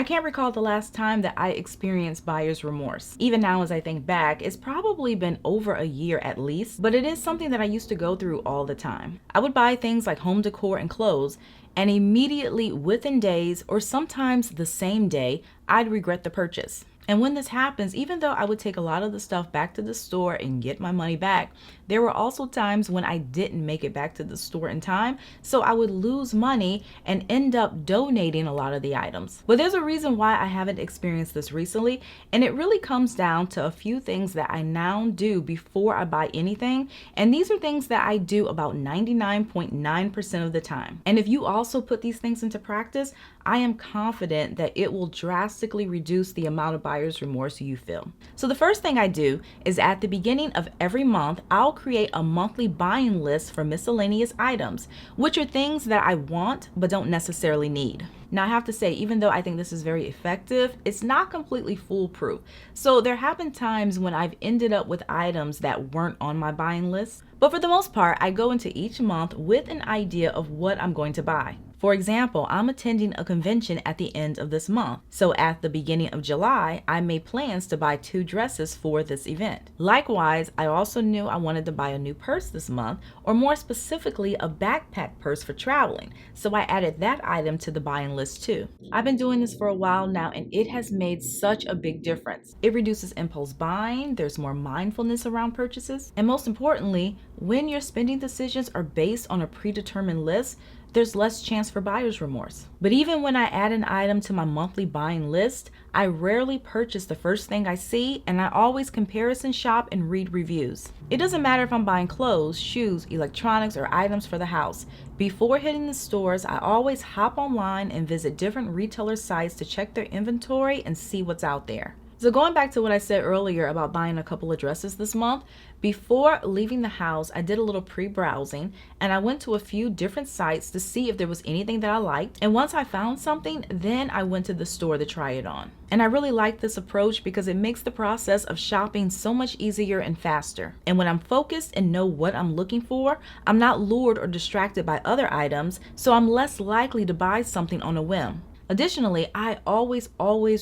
can't recall the last time that I experienced buyer's remorse. Even now, as I think back, it's probably been over a year at least, but it is something that I used to go through all the time. I would buy things like home decor and clothes, and immediately within days or sometimes the same day, I'd regret the purchase. And when this happens, even though I would take a lot of the stuff back to the store and get my money back, there were also times when I didn't make it back to the store in time, so I would lose money and end up donating a lot of the items. But there's a reason why I haven't experienced this recently, and it really comes down to a few things that I now do before I buy anything, and these are things that I do about 99.9% of the time. And if you also put these things into practice, I am confident that it will drastically reduce the amount of buyer's remorse you feel. So the first thing I do is at the beginning of every month, I'll create a monthly buying list for miscellaneous items, which are things that I want but don't necessarily need. Now I have to say, even though I think this is very effective, it's not completely foolproof. So there have been times when I've ended up with items that weren't on my buying list. But for the most part, I go into each month with an idea of what I'm going to buy. For example, I'm attending a convention at the end of this month. So at the beginning of July, I made plans to buy 2 dresses for this event. Likewise, I also knew I wanted to buy a new purse this month, or more specifically, a backpack purse for traveling. So I added that item to the buying list too. I've been doing this for a while now, and it has made such a big difference. It reduces impulse buying, there's more mindfulness around purchases, and most importantly, when your spending decisions are based on a predetermined list, there's less chance for buyer's remorse. But even when I add an item to my monthly buying list, I rarely purchase the first thing I see, and I always comparison shop and read reviews. It doesn't matter if I'm buying clothes, shoes, electronics, or items for the house. Before hitting the stores, I always hop online and visit different retailer sites to check their inventory and see what's out there. So going back to what I said earlier about buying a couple of dresses this month, before leaving the house, I did a little pre-browsing and I went to a few different sites to see if there was anything that I liked. And once I found something, then I went to the store to try it on. And I really like this approach because it makes the process of shopping so much easier and faster. And when I'm focused and know what I'm looking for, I'm not lured or distracted by other items, so I'm less likely to buy something on a whim. Additionally, I always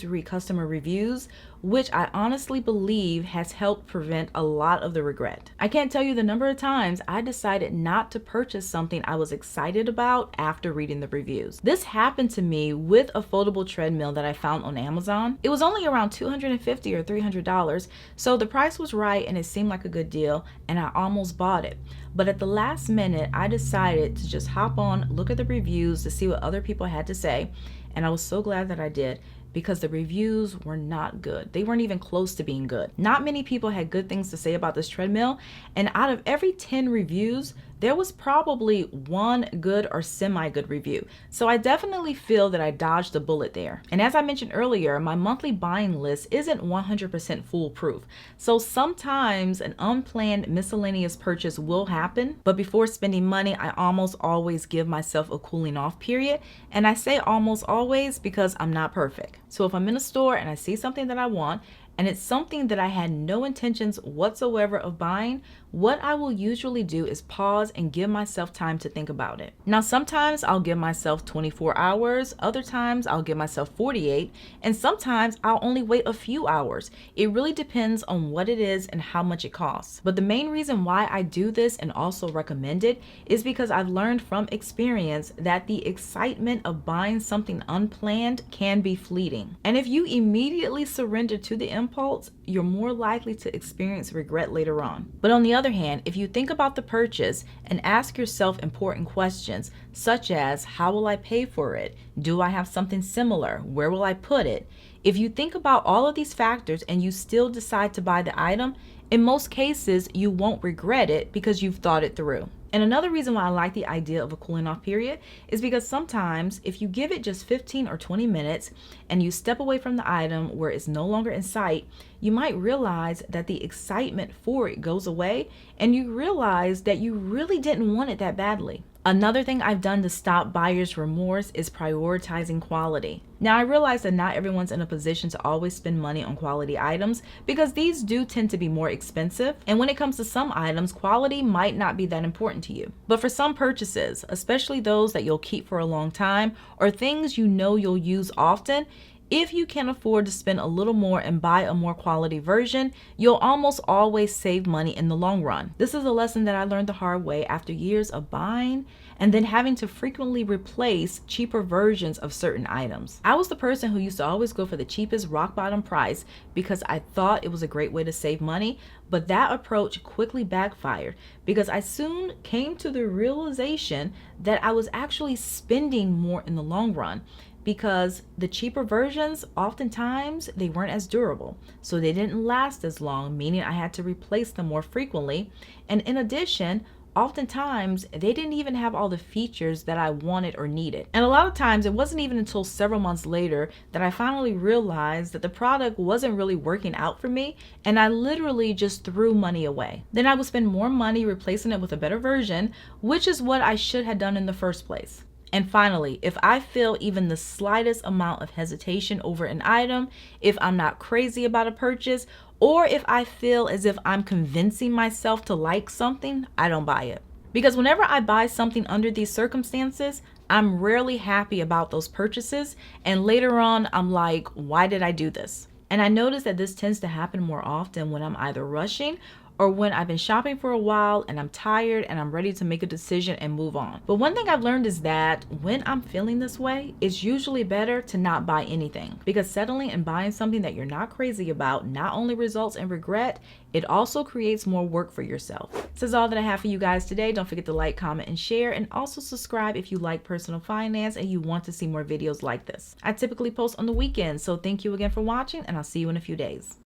read customer reviews, which I honestly believe has helped prevent a lot of the regret. I can't tell you the number of times I decided not to purchase something I was excited about after reading the reviews. This happened to me with a foldable treadmill that I found on Amazon. It was only around $250 or $300, so the price was right and it seemed like a good deal, and I almost bought it. But at the last minute, I decided to just hop on, look at the reviews to see what other people had to say, and I was so glad that I did, because the reviews were not good. They weren't even close to being good. Not many people had good things to say about this treadmill, and out of every 10 reviews, there was probably 1 good or semi-good review. So I definitely feel that I dodged a bullet there. And as I mentioned earlier, my monthly buying list isn't 100% foolproof. So sometimes an unplanned miscellaneous purchase will happen, but before spending money, I almost always give myself a cooling off period. And I say almost always because I'm not perfect. So if I'm in a store and I see something that I want, and it's something that I had no intentions whatsoever of buying, what I will usually do is pause and give myself time to think about it. Now, sometimes I'll give myself 24 hours, other times I'll give myself 48, and sometimes I'll only wait a few hours. It really depends on what it is and how much it costs. But the main reason why I do this and also recommend it is because I've learned from experience that the excitement of buying something unplanned can be fleeting. And if you immediately surrender to the impulse, you're more likely to experience regret later on. But on the other hand, if you think about the purchase and ask yourself important questions, such as how will I pay for it? Do I have something similar? Where will I put it? If you think about all of these factors and you still decide to buy the item, in most cases, you won't regret it because you've thought it through. And another reason why I like the idea of a cooling off period is because sometimes if you give it just 15 or 20 minutes and you step away from the item where it's no longer in sight, you might realize that the excitement for it goes away and you realize that you really didn't want it that badly. Another thing I've done to stop buyer's remorse is prioritizing quality. Now, I realize that not everyone's in a position to always spend money on quality items because these do tend to be more expensive. And when it comes to some items, quality might not be that important to you. But for some purchases, especially those that you'll keep for a long time or things you know you'll use often, If you can afford to spend a little more and buy a more quality version, you'll almost always save money in the long run. This is a lesson that I learned the hard way after years of buying and then having to frequently replace cheaper versions of certain items. I was the person who used to always go for the cheapest rock bottom price because I thought it was a great way to save money, but that approach quickly backfired because I soon came to the realization that I was actually spending more in the long run, because the cheaper versions, oftentimes they weren't as durable, so they didn't last as long, meaning I had to replace them more frequently. And in addition, oftentimes they didn't even have all the features that I wanted or needed. And a lot of times it wasn't even until several months later that I finally realized that the product wasn't really working out for me, and I literally just threw money away. Then I would spend more money replacing it with a better version, which is what I should have done in the first place. And finally, if I feel even the slightest amount of hesitation over an item, if I'm not crazy about a purchase, or if I feel as if I'm convincing myself to like something, I don't buy it. Because whenever I buy something under these circumstances, I'm rarely happy about those purchases, and later on I'm like, why did I do this? And I notice that this tends to happen more often when I'm either rushing or when I've been shopping for a while and I'm tired and I'm ready to make a decision and move on. But one thing I've learned is that when I'm feeling this way, it's usually better to not buy anything, because settling and buying something that you're not crazy about not only results in regret, it also creates more work for yourself. This is all that I have for you guys today. Don't forget to like, comment, and share, and also subscribe if you like personal finance and you want to see more videos like this. I typically post on the weekends, so thank you again for watching, and I'll see you in a few days.